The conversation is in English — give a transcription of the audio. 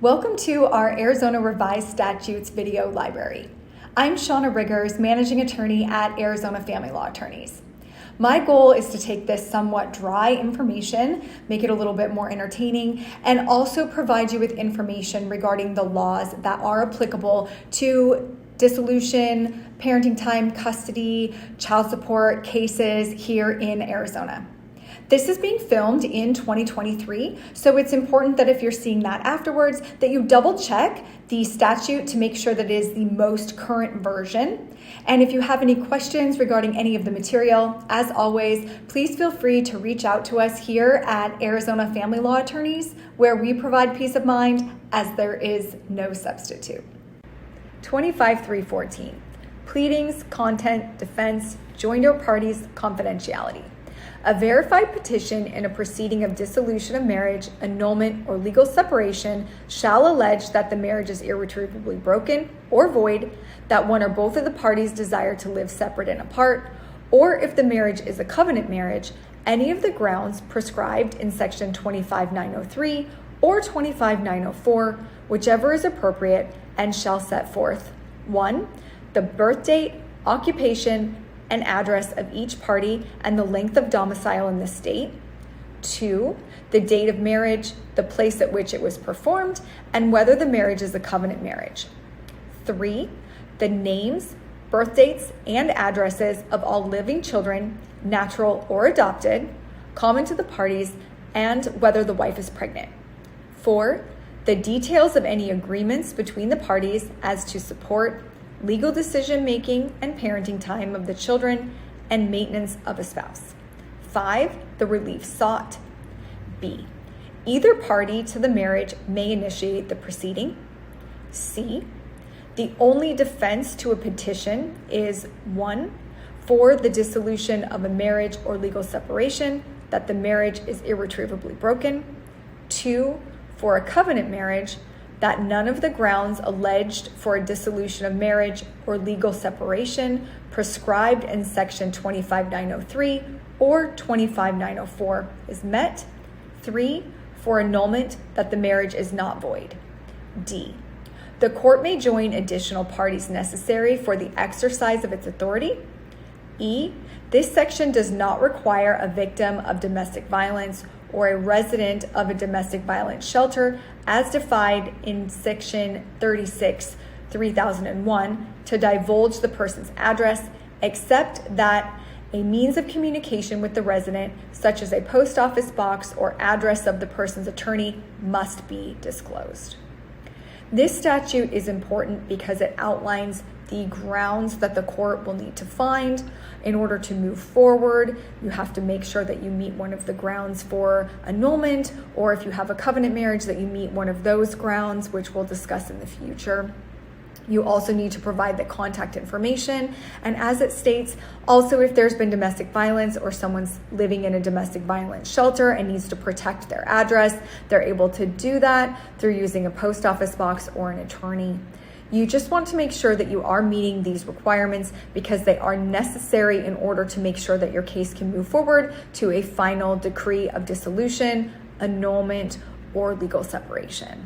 Welcome to our Arizona Revised Statutes video library. I'm Shawnna Riggers, Managing Attorney at Arizona Family Law Attorneys. My goal is to take this somewhat dry information, make it a little bit more entertaining, and also provide you with information regarding the laws that are applicable to dissolution, parenting time, custody, child support cases here in Arizona. This is being filmed in 2023, so it's important that if you're seeing that afterwards, that you double check the statute to make sure that it is the most current version. And if you have any questions regarding any of the material, as always, please feel free to reach out to us here at Arizona Family Law Attorneys, where we provide peace of mind as there is no substitute. 25.314, Pleadings, Content, Defense, Joinder Parties, Confidentiality. A verified petition in a proceeding of dissolution of marriage, annulment, or legal separation shall allege that the marriage is irretrievably broken or void, that one or both of the parties desire to live separate and apart, or if the marriage is a covenant marriage, any of the grounds prescribed in section 25.903 or 25.904, whichever is appropriate, and shall set forth 1. The birth date, occupation, and address of each party and the length of domicile in the state. 2. The date of marriage, the place at which it was performed, and whether the marriage is a covenant marriage. 3. The names, birth dates, and addresses of all living children, natural or adopted, common to the parties, and whether the wife is pregnant. 4. The details of any agreements between the parties as to support, legal decision-making and parenting time of the children, and maintenance of a spouse. 5. The relief sought. B. Either party to the marriage may initiate the proceeding. C. The only defense to a petition is 1. For the dissolution of a marriage or legal separation, that the marriage is irretrievably broken. 2. For a covenant marriage, that none of the grounds alleged for a dissolution of marriage or legal separation prescribed in section 25.903 or 25.904 is met. 3. For annulment, that the marriage is not void. D. The court may join additional parties necessary for the exercise of its authority. E. This section does not require a victim of domestic violence or a resident of a domestic violence shelter as defined in section 36/3001 to divulge the person's address, except that a means of communication with the resident, such as a post office box or address of the person's attorney, must be disclosed. This statute is important because it outlines the grounds that the court will need to find in order to move forward. You have to make sure that you meet one of the grounds for annulment, or if you have a covenant marriage, that you meet one of those grounds, which we'll discuss in the future. You also need to provide the contact information. And as it states, also if there's been domestic violence or someone's living in a domestic violence shelter and needs to protect their address, they're able to do that through using a post office box or an attorney. You just want to make sure that you are meeting these requirements because they are necessary in order to make sure that your case can move forward to a final decree of dissolution, annulment, or legal separation.